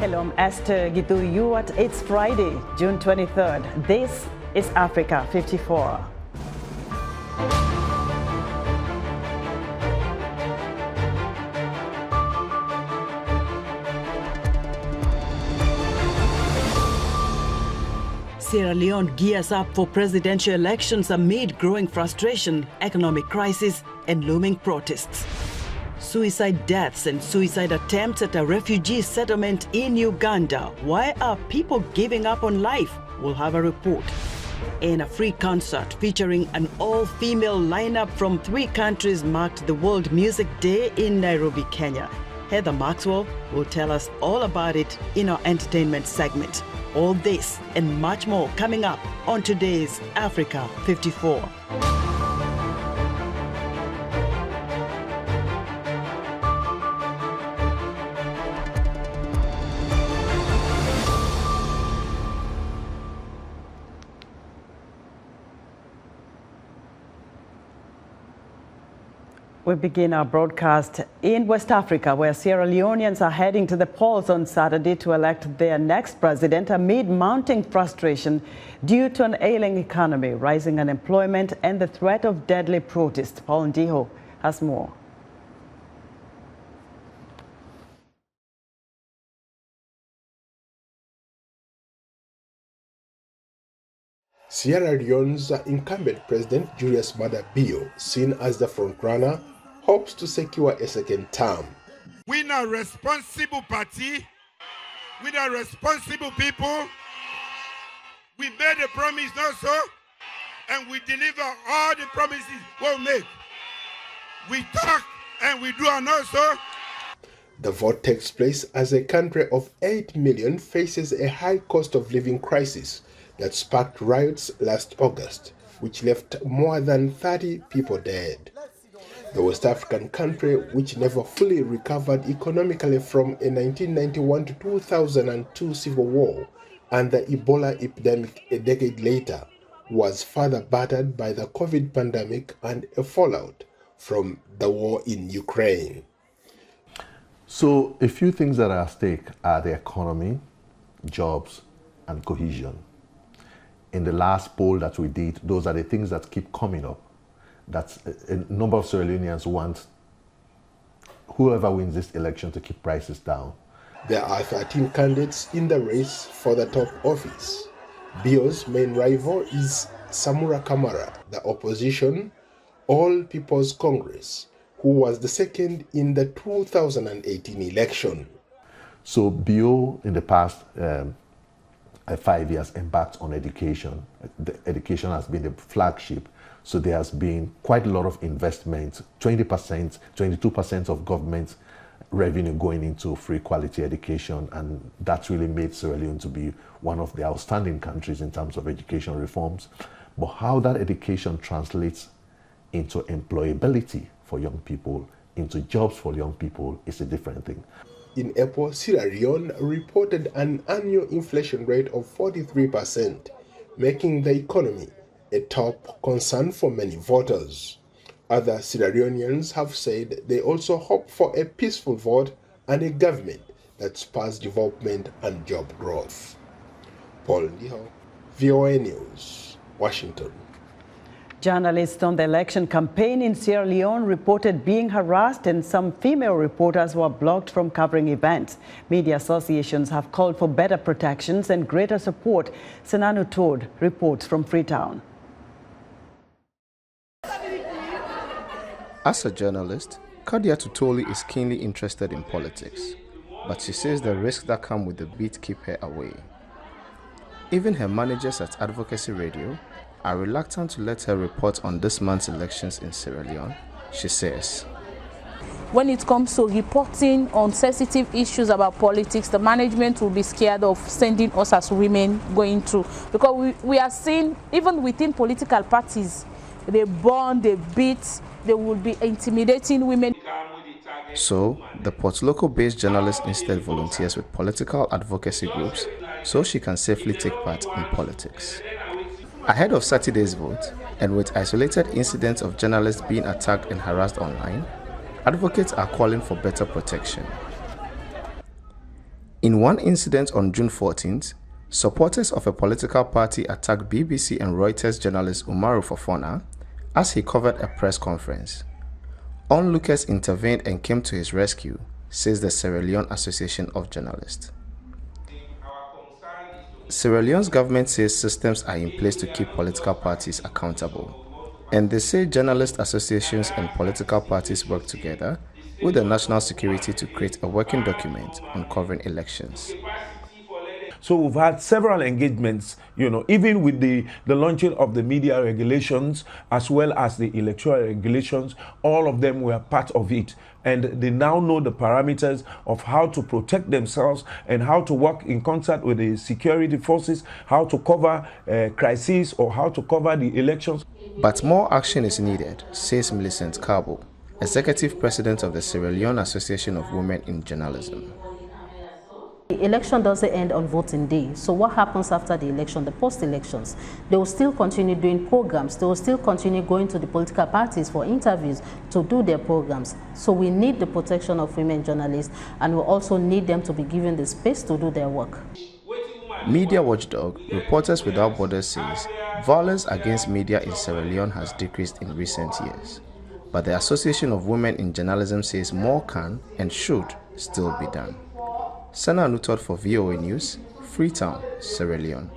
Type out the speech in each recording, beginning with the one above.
Hello, I'm Esther Giduyuat. It's Friday, June 23rd. This is Africa 54. Sierra Leone gears up for presidential elections amid growing frustration, economic crisis, and looming protests. Suicide deaths and suicide attempts at a refugee settlement in Uganda. Why are people giving up on life? We'll have a report. And a free concert featuring an all-female lineup from 3 countries marked the World Music Day in Nairobi, Kenya. Heather Maxwell will tell us all about it in our entertainment segment. All this and much more coming up on today's Africa 54. We begin our broadcast in West Africa, where Sierra Leoneans are heading to the polls on Saturday to elect their next president amid mounting frustration due to an ailing economy, rising unemployment, and the threat of deadly protests. Paul Ndiho has more. Sierra Leone's incumbent president, Julius Maada Bio, seen as the frontrunner, hopes to secure a second term. We're a responsible party, we're responsible people. We made a promise also, and we deliver all the promises we'll make. We talk and we do and also. The vote takes place as a country of 8 million faces a high cost of living crisis that sparked riots last August, which left more than 30 people dead. The West African country, which never fully recovered economically from a 1991 to 2002 civil war and the Ebola epidemic a decade later, was further battered by the COVID pandemic and a fallout from the war in Ukraine. So a few things that are at stake are the economy, jobs, and cohesion. In the last poll that we did, those are the things that keep coming up. That a number of Sierra Leoneans want whoever wins this election to keep prices down. There are 13 candidates in the race for the top office. Bio's main rival is Samura Kamara, the opposition All People's Congress, who was the second in the 2018 election. So Bio, in the past 5 years, embarked on education. The education has been the flagship. So there has been quite a lot of investment, 20%, 22% of government revenue going into free quality education. And that's really made Sierra Leone to be one of the outstanding countries in terms of education reforms. But how that education translates into employability for young people, into jobs for young people, is a different thing. In April, Sierra Leone reported an annual inflation rate of 43%, making the economy a top concern for many voters. Other Sierra Leoneans have said they also hope for a peaceful vote and a government that spurs development and job growth. Paul Ndiho, VOA News, Washington. Journalists on the election campaign in Sierra Leone reported being harassed, and some female reporters were blocked from covering events. Media associations have called for better protections and greater support. Senanu Todd reports from Freetown. As a journalist, Kadia Tutoli is keenly interested in politics, but she says the risks that come with the beat keep her away. Even her managers at Advocacy Radio are reluctant to let her report on this month's elections in Sierra Leone, she says. When it comes to reporting on sensitive issues about politics, the management will be scared of sending us as women going through. Because we are seeing, even within political parties, they burn, they beat, they will be intimidating women. So, the Port Local-based journalist instead volunteers with political advocacy groups so she can safely take part in politics. Ahead of Saturday's vote, and with isolated incidents of journalists being attacked and harassed online, advocates are calling for better protection. In one incident on June 14th, supporters of a political party attacked BBC and Reuters journalist Umaru Fofana as he covered a press conference. Onlookers intervened and came to his rescue, says the Sierra Leone Association of Journalists. Sierra Leone's government says systems are in place to keep political parties accountable, and they say journalist associations and political parties work together with the national security to create a working document on covering elections. So we've had several engagements, even with the launching of the media regulations as well as the electoral regulations. All of them were part of it. And they now know the parameters of how to protect themselves and how to work in concert with the security forces, how to cover crises or how to cover the elections. But more action is needed, says Millicent Cabo, Executive President of the Sierra Leone Association of Women in Journalism. The election doesn't end on voting day. So what happens after the election, the post-elections? They will still continue doing programs. They will still continue going to the political parties for interviews to do their programs. So we need the protection of women journalists, and we also need them to be given the space to do their work. Media watchdog Reporters Without Borders says violence against media in Sierra Leone has decreased in recent years. But the Association of Women in Journalism says more can and should still be done. Sana Nutot for VOA News, Freetown, Sierra Leone.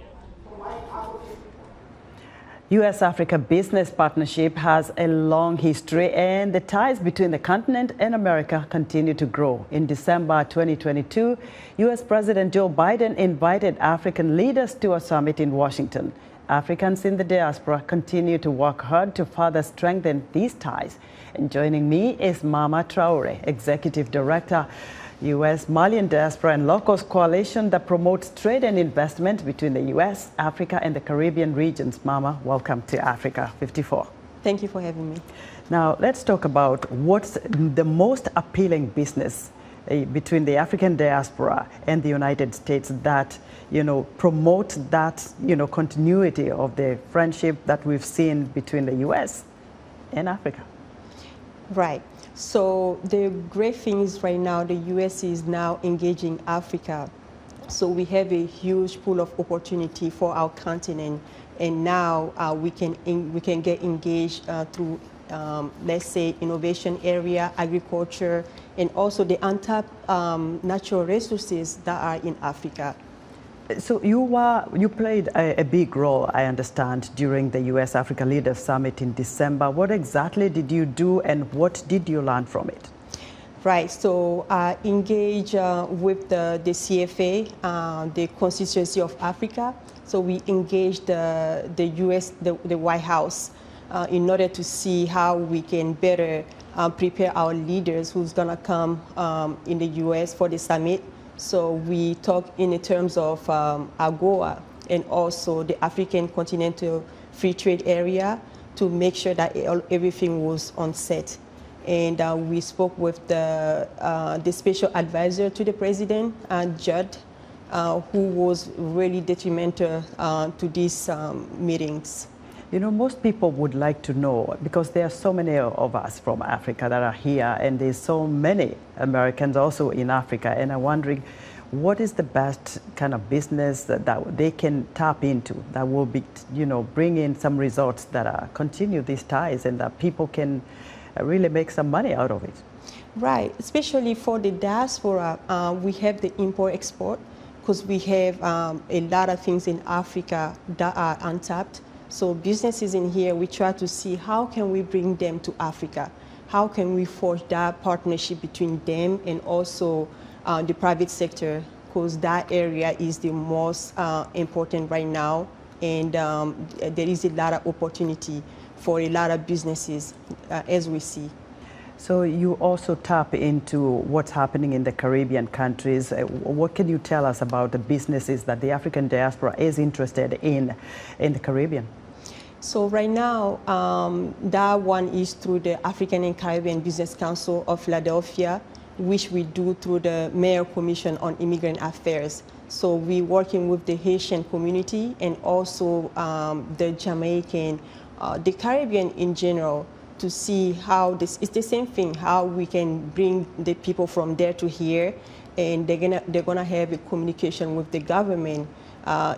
U.S. Africa business partnership has a long history, and the ties between the continent and America continue to grow. In December 2022, U.S. President Joe Biden invited African leaders to a summit in Washington. Africans in the diaspora continue to work hard to further strengthen these ties. And joining me is Mama Traore, Executive Director, U.S. Malian Diaspora and Locals Coalition that promotes trade and investment between the U.S., Africa, and the Caribbean regions. Mama, welcome to Africa 54. Thank you for having me. Now, let's talk about what's the most appealing business between the African diaspora and the United States that, promote that, continuity of the friendship that we've seen between the U.S. and Africa. Right. So the great thing is right now the U.S. is now engaging Africa. So we have a huge pool of opportunity for our continent, and now we can get engaged through, let's say, innovation area, agriculture, and also the untapped natural resources that are in Africa. So you played a big role, I understand, during the U.S. Africa Leaders Summit in December. What exactly did you do, and what did you learn from it? Right. So engage with the CFA, the Constituency of Africa. So we engaged the U.S., the White House, in order to see how we can better prepare our leaders who's going to come in the U.S. for the summit. So we talk in terms of AGOA and also the African Continental Free Trade Area to make sure that everything was on set. And we spoke with the special advisor to the president, Judd, who was really detrimental to these meetings. Most people would like to know, because there are so many of us from Africa that are here, and there's so many Americans also in Africa, and I'm wondering, what is the best kind of business that they can tap into that will be, bring in some results that continue these ties and that people can really make some money out of it? Right, especially for the diaspora, we have the import-export, because we have a lot of things in Africa that are untapped. So businesses in here, we try to see how can we bring them to Africa? How can we forge that partnership between them and also the private sector? Because that area is the most important right now. And there is a lot of opportunity for a lot of businesses as we see. So you also tap into what's happening in the Caribbean countries. What can you tell us about the businesses that the African diaspora is interested in the Caribbean? So right now, that one is through the African and Caribbean Business Council of Philadelphia, which we do through the Mayor Commission on Immigrant Affairs. So we're working with the Haitian community and also the Jamaican, the Caribbean in general, to see how this is the same thing, how we can bring the people from there to here and they're gonna have a communication with the government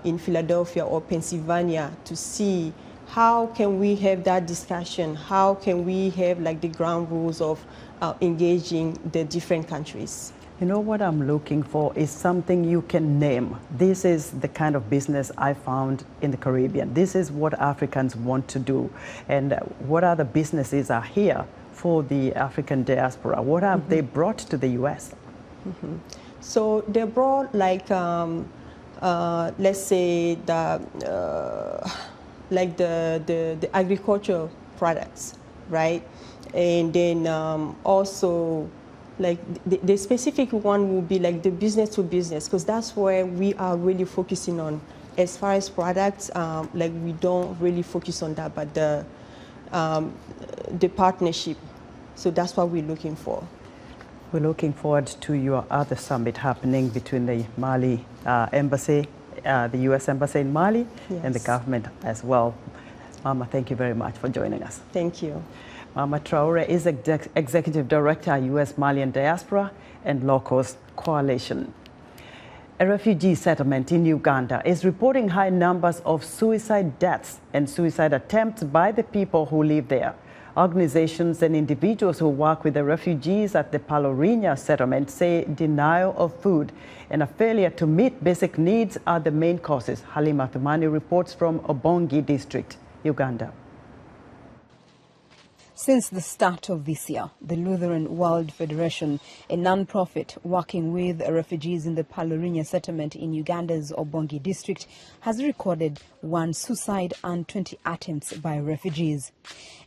in Philadelphia or Pennsylvania to see how can we have that discussion, how can we have like the ground rules of engaging the different countries. You know what I'm looking for is something you can name. This is the kind of business I found in the Caribbean. This is what Africans want to do. And what other businesses are here for the African diaspora? What have they brought to the U.S.? So they brought like, let's say like the agricultural products, right? And then also like the specific one will be like the business to business, because that's where we are really focusing on. As far as products, like we don't really focus on that, but the partnership. So that's what we're looking for. We're looking forward to your other summit happening between the Mali embassy, the U.S. embassy in Mali, and the government as well. Mama, thank you very much for joining us. Thank you. Mama Traore is Executive Director, U.S. Malian Diaspora and Locals Coalition. A refugee settlement in Uganda is reporting high numbers of suicide deaths and suicide attempts by the people who live there. Organizations and individuals who work with the refugees at the Palorinya settlement say denial of food and a failure to meet basic needs are the main causes. Halima Thumani reports from Obongi District, Uganda. Since the start of this year, the Lutheran World Federation, a non-profit working with refugees in the Palorinya settlement in Uganda's Obongi district, has recorded 1 suicide and 20 attempts by refugees.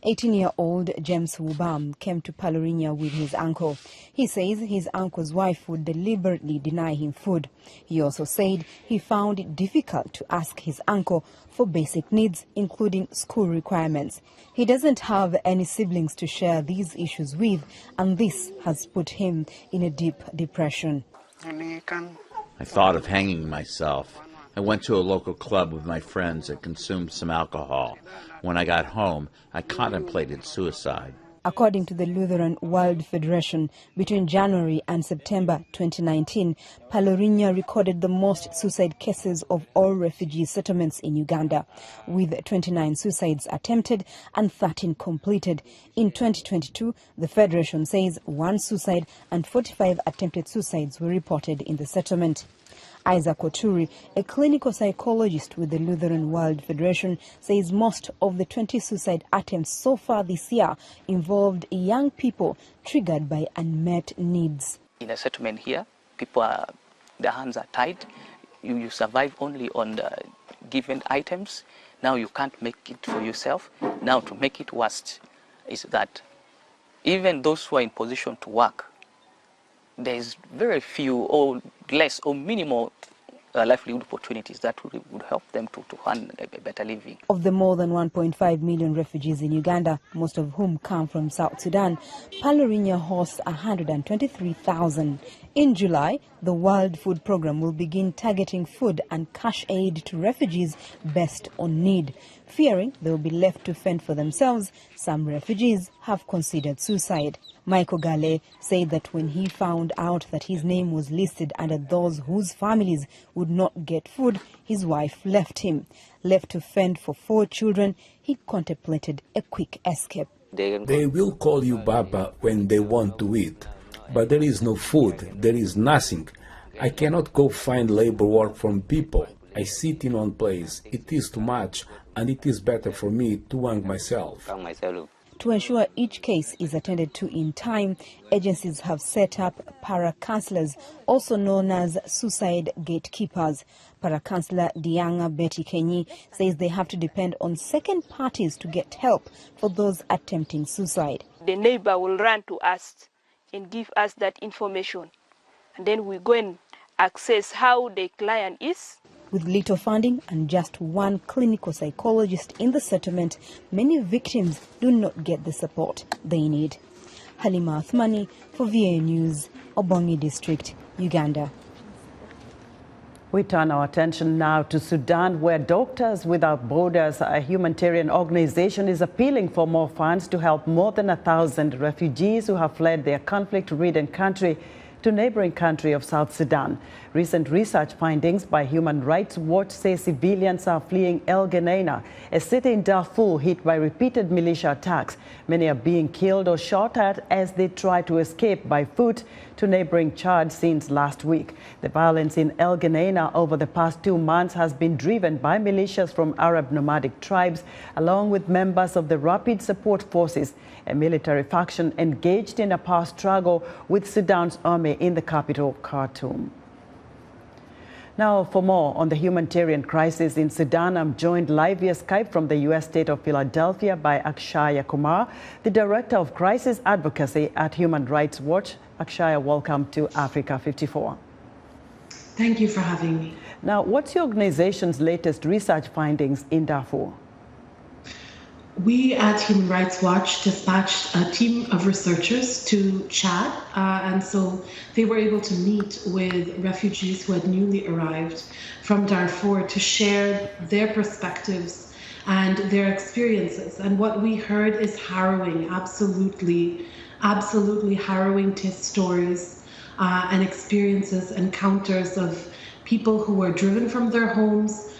18-year-old James Wubam came to Palorinya with his uncle. He says his uncle's wife would deliberately deny him food. He also said he found it difficult to ask his uncle for basic needs, including school requirements. He doesn't have any siblings to share these issues with, and this has put him in a deep depression. I thought of hanging myself. I went to a local club with my friends and consumed some alcohol. When I got home, I contemplated suicide. According to the Lutheran World Federation, between January and September 2019, Palorinya recorded the most suicide cases of all refugee settlements in Uganda, with 29 suicides attempted and 13 completed. In 2022, the Federation says 1 suicide and 45 attempted suicides were reported in the settlement. Isaac Oturi, a clinical psychologist with the Lutheran World Federation, says most of the 20 suicide attempts so far this year involved young people triggered by unmet needs. In a settlement here, their hands are tied. You survive only on the given items. Now you can't make it for yourself. Now to make it worse is that even those who are in position to work, there is very few or less or minimal livelihood opportunities that would help them to earn a better living. Of the more than 1.5 million refugees in Uganda, most of whom come from South Sudan, Palorinya hosts 123,000. In July, the World Food Programme will begin targeting food and cash aid to refugees based on need. Fearing they will be left to fend for themselves, some refugees have considered suicide. Michael Gale said that when he found out that his name was listed under those whose families would not get food, his wife left him. Left to fend for 4 children, he contemplated a quick escape. They will call you Baba when they want to eat, but there is no food, there is nothing. I cannot go find labor work from people. I sit in one place. It is too much, and it is better for me to hang myself. To ensure each case is attended to in time, agencies have set up para-counselors, also known as suicide gatekeepers. Para-counselor Dianga Betty Kenyi says they have to depend on second parties to get help for those attempting suicide. The neighbor will run to us and give us that information, and then we go and access how the client is. With little funding and just 1 clinical psychologist in the settlement, many victims do not get the support they need. Halima Athmani for VA News, Obongi District, Uganda. We turn our attention now to Sudan, where Doctors Without Borders, a humanitarian organization, is appealing for more funds to help more than 1,000 refugees who have fled their conflict-ridden country. to neighboring country of South Sudan. Recent research findings by Human Rights Watch say civilians are fleeing El Geneina, a city in Darfur hit by repeated militia attacks. Many are being killed or shot at as they try to escape by foot to neighboring Chad since last week. The violence in El Geneina over the past 2 months has been driven by militias from Arab nomadic tribes, along with members of the Rapid Support Forces, a military faction engaged in a power struggle with Sudan's army in the capital, Khartoum. Now, for more on the humanitarian crisis in Sudan, I'm joined live via Skype from the U.S. state of Philadelphia by Akshaya Kumar, the Director of Crisis Advocacy at Human Rights Watch. Akshaya, welcome to Africa 54. Thank you for having me. Now, what's your organization's latest research findings in Darfur? We at Human Rights Watch dispatched a team of researchers to Chad, and so they were able to meet with refugees who had newly arrived from Darfur to share their perspectives and their experiences. And what we heard is harrowing, absolutely harrowing stories and experiences, encounters of people who were driven from their homes,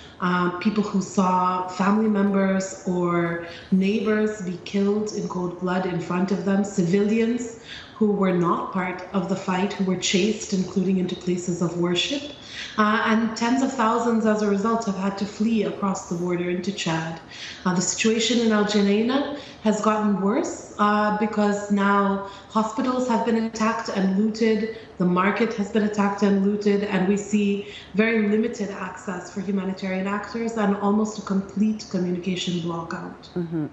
people who saw family members or neighbors be killed in cold blood in front of them, civilians who were not part of the fight, who were chased, including into places of worship. And tens of thousands, as a result, have had to flee across the border into Chad. The situation in El Geneina has gotten worse because now hospitals have been attacked and looted, the market has been attacked and looted, and we see very limited access for humanitarian actors and almost a complete communication blockout.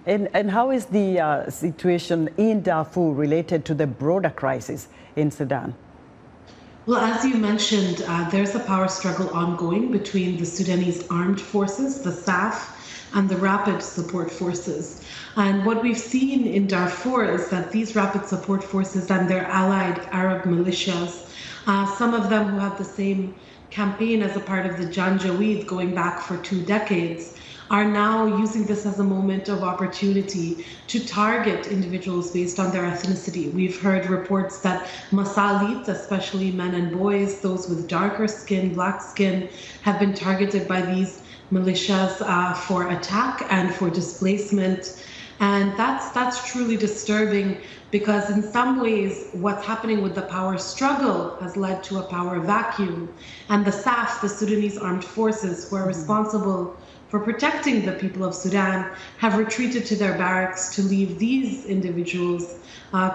And how is the situation in Darfur related to the broader crisis in Sudan? Well, as you mentioned, there's a power struggle ongoing between the Sudanese armed forces, the SAF, and the Rapid Support Forces. And what we've seen in Darfur is that these Rapid Support Forces and their allied Arab militias, some of them who have the same campaign as a part of the Janjaweed going back for 2 decades, are now using this as a moment of opportunity to target individuals based on their ethnicity. We've heard reports that Masalit, especially men and boys, those with darker skin, black skin, have been targeted by these militias for attack and for displacement. And that's truly disturbing, because in some ways what's happening with the power struggle has led to a power vacuum. And the SAF, the Sudanese armed forces, who are responsible for protecting the people of Sudan, have retreated to their barracks to leave these individuals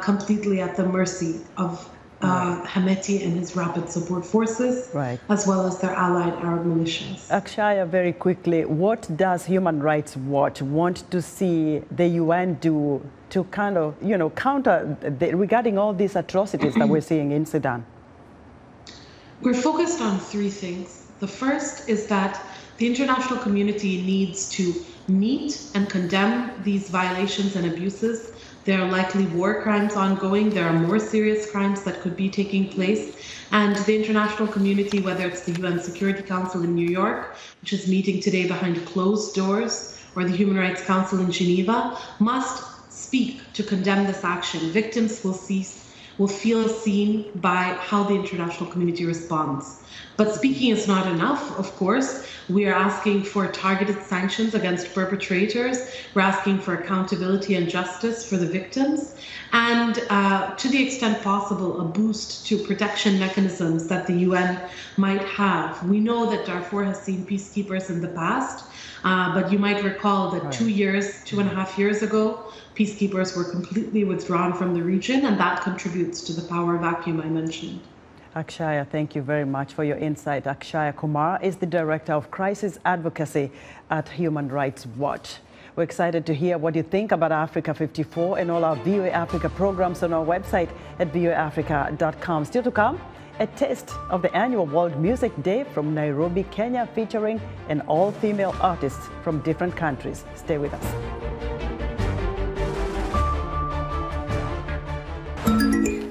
completely at the mercy of Hameti and his Rapid Support Forces, as well as their allied Arab militias. Akshaya, very quickly, what does Human Rights Watch want to see the UN do to kind of, counter regarding all these atrocities that we're seeing in Sudan? We're focused on 3 things. The first is that the international community needs to meet and condemn these violations and abuses. There are likely war crimes ongoing. There are more serious crimes that could be taking place. And the international community, whether it's the UN Security Council in New York, which is meeting today behind closed doors, or the Human Rights Council in Geneva, must speak to condemn this action. Victims will feel seen by how the international community responds. But speaking is not enough, of course. We are asking for targeted sanctions against perpetrators. We're asking for accountability and justice for the victims. And to the extent possible, a boost to protection mechanisms that the UN might have. We know that Darfur has seen peacekeepers in the past, but you might recall that 2.5 years ago, peacekeepers were completely withdrawn from the region, and that contributes to the power vacuum I mentioned. Akshaya, thank you very much for your insight. Akshaya Kumar is the Director of Crisis Advocacy at Human Rights Watch. We're excited to hear what you think about Africa 54 and all our VOA Africa programs on our website at voaafrica.com. Still to come, a taste of the annual World Music Day from Nairobi, Kenya, featuring an all-female artist from different countries. Stay with us.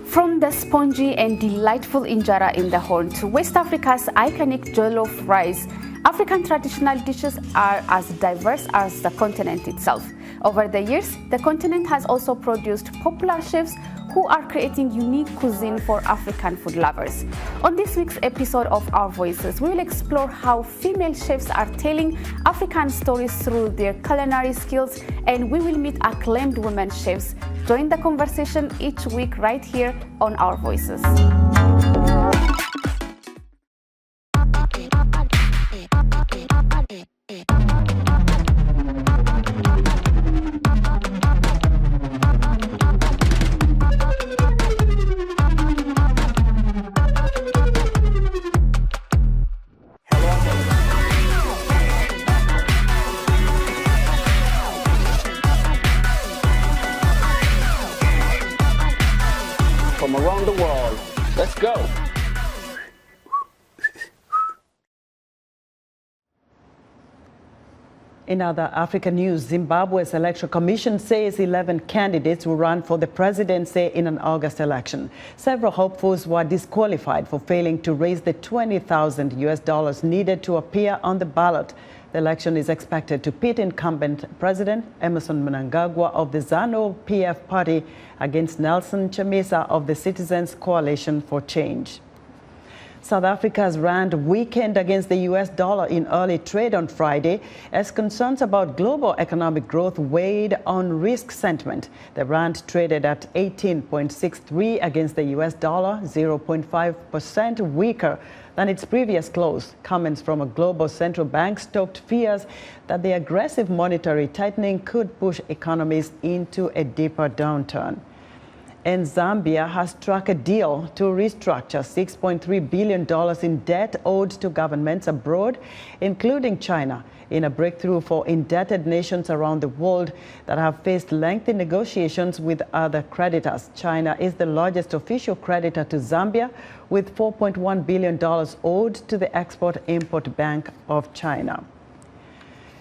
From the spongy and delightful injera in the Horn to West Africa's iconic jollof rice, African traditional dishes are as diverse as the continent itself. Over the years, the continent has also produced popular chefs who are creating unique cuisine for African food lovers. On this week's episode of Our Voices, we will explore how female chefs are telling African stories through their culinary skills, and we will meet acclaimed women chefs. Join the conversation each week right here on Our Voices. From around the world, let's go. In other African news, Zimbabwe's Electoral Commission says 11 candidates will run for the presidency in an August election. Several hopefuls were disqualified for failing to raise the $20,000 needed to appear on the ballot. The election is expected to pit incumbent President Emmerson Mnangagwa of the ZANU-PF party against Nelson Chamisa of the Citizens Coalition for Change. South Africa's rand weakened against the U.S. dollar in early trade on Friday as concerns about global economic growth weighed on risk sentiment. The rand traded at 18.63 against the U.S. dollar, 0.5% weaker than its previous close. Comments from a global central bank stoked fears that the aggressive monetary tightening could push economies into a deeper downturn. And Zambia has struck a deal to restructure $6.3 billion in debt owed to governments abroad, including China, in a breakthrough for indebted nations around the world that have faced lengthy negotiations with other creditors. China is the largest official creditor to Zambia, with $4.1 billion owed to the Export-Import Bank of China.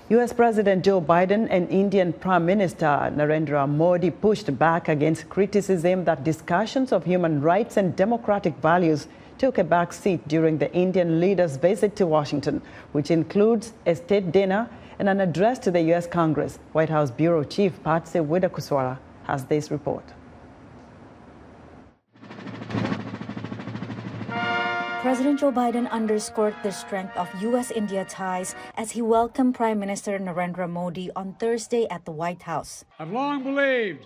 U.S. President Joe Biden and Indian Prime Minister Narendra Modi pushed back against criticism that discussions of human rights and democratic values took a back seat during the Indian leader's visit to Washington, which includes a state dinner and an address to the U.S. Congress. White House Bureau Chief Patsy Widakuswara has this report. President Joe Biden underscored the strength of U.S.-India ties as he welcomed Prime Minister Narendra Modi on Thursday at the White House. I've long believed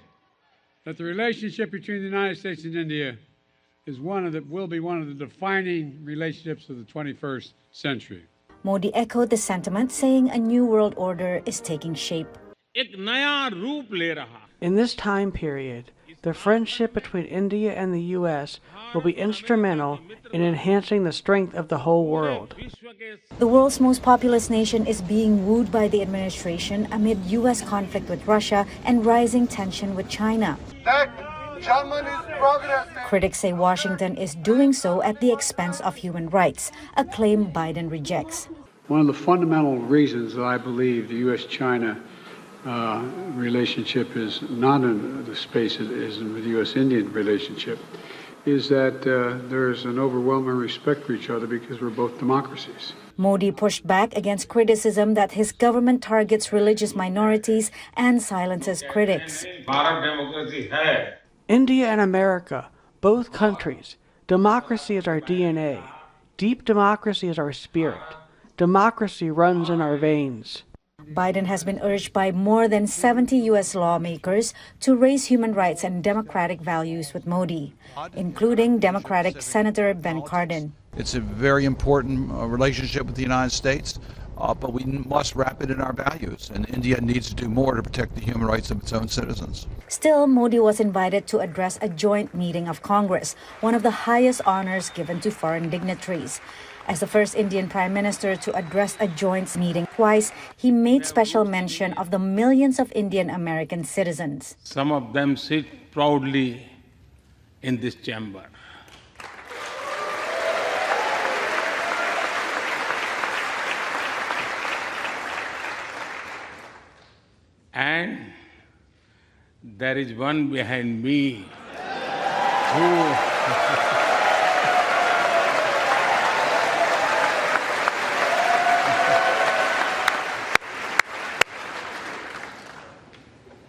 that the relationship between the United States and India is will be one of the defining relationships of the 21st century. Modi echoed the sentiment, saying a new world order is taking shape. In this time period, the friendship between India and the U.S. will be instrumental in enhancing the strength of the whole world. The world's most populous nation is being wooed by the administration amid U.S. conflict with Russia and rising tension with China. Critics say Washington is doing so at the expense of human rights, a claim Biden rejects. One of the fundamental reasons that I believe the U.S.-China relationship is not in the space it is in the U.S.-Indian relationship is that there's an overwhelming respect for each other because we're both democracies. Modi pushed back against criticism that his government targets religious minorities and silences critics. India and America, both countries, democracy is our DNA. Deep democracy is our spirit. Democracy runs in our veins. Biden has been urged by more than 70 U.S. lawmakers to raise human rights and democratic values with Modi, including Democratic Senator Ben Cardin. It's a very important relationship with the United States, but we must wrap it in our values, and India needs to do more to protect the human rights of its own citizens. Still, Modi was invited to address a joint meeting of Congress, one of the highest honors given to foreign dignitaries. As the first Indian Prime Minister to address a joint meeting twice, he made special mention of the millions of Indian American citizens. Some of them sit proudly in this chamber. And there is one behind me who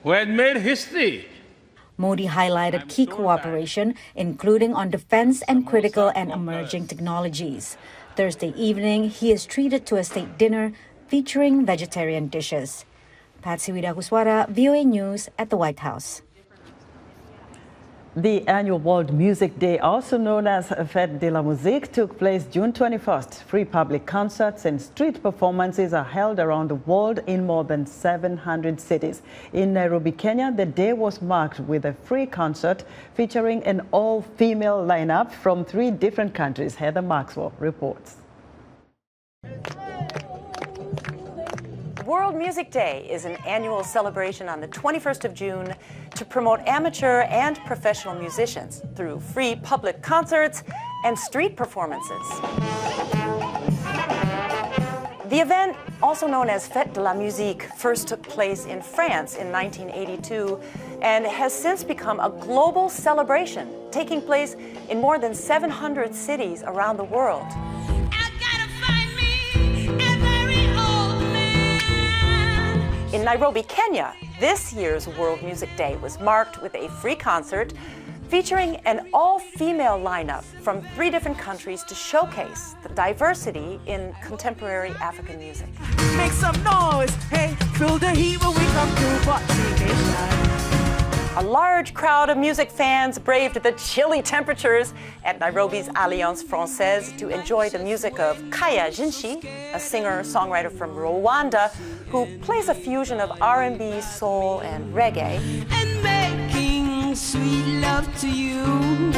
who had made history. Modi highlighted key cooperation, including on defense and critical and emerging technologies. Thursday evening, he is treated to a state dinner featuring vegetarian dishes. Patsy Widaguswara, VOA News at the White House. The annual World Music Day, also known as Fête de la Musique, took place June 21st. Free public concerts and street performances are held around the world in more than 700 cities. In Nairobi, Kenya, the day was marked with a free concert featuring an all-female lineup from 3 different countries. Heather Maxwell reports. World Music Day is an annual celebration on the 21st of June to promote amateur and professional musicians through free public concerts and street performances. The event, also known as Fête de la Musique, first took place in France in 1982 and has since become a global celebration, taking place in more than 700 cities around the world. In Nairobi, Kenya, this year's World Music Day was marked with a free concert featuring an all-female lineup from 3 different countries to showcase the diversity in contemporary African music. Make some noise, hey, feel the heat when we come through participation. A large crowd of music fans braved the chilly temperatures at Nairobi's Alliance Française to enjoy the music of Kaya Jinshi, a singer-songwriter from Rwanda who plays a fusion of R&B, soul, and reggae. And making sweet love to you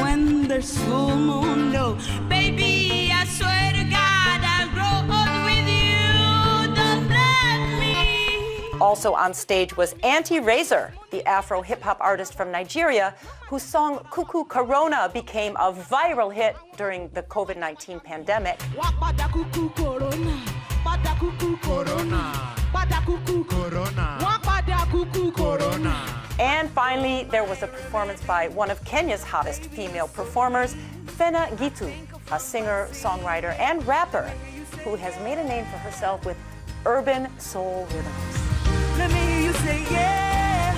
when there's full moon low. Baby, I swear to God, I'll grow old with you. Don't let me. Also on stage was Auntie Razor, the Afro hip-hop artist from Nigeria, whose song Cuckoo Corona became a viral hit during the COVID-19 pandemic. And finally, there was a performance by one of Kenya's hottest female performers, Fena Gitu, a singer, songwriter, and rapper who has made a name for herself with urban soul rhythms. Let me hear you say yeah,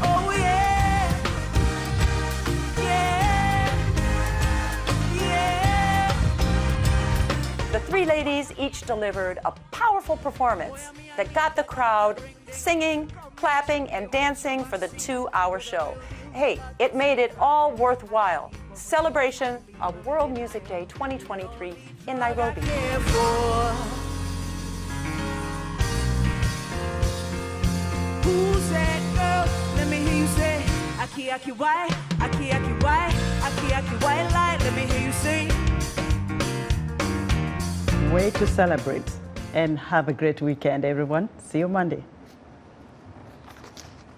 oh yeah, yeah, yeah. The 3 ladies each delivered a powerful performance that got the crowd singing, clapping, and dancing for the 2-hour show. Hey, it made it all worthwhile. Celebration of World Music Day 2023 in Nairobi. Who's that girl? Let me hear you say, Aki Aki why, Aki Aki why, Aki Aki why lie? Let me hear you say. Way to celebrate and have a great weekend, everyone. See you Monday.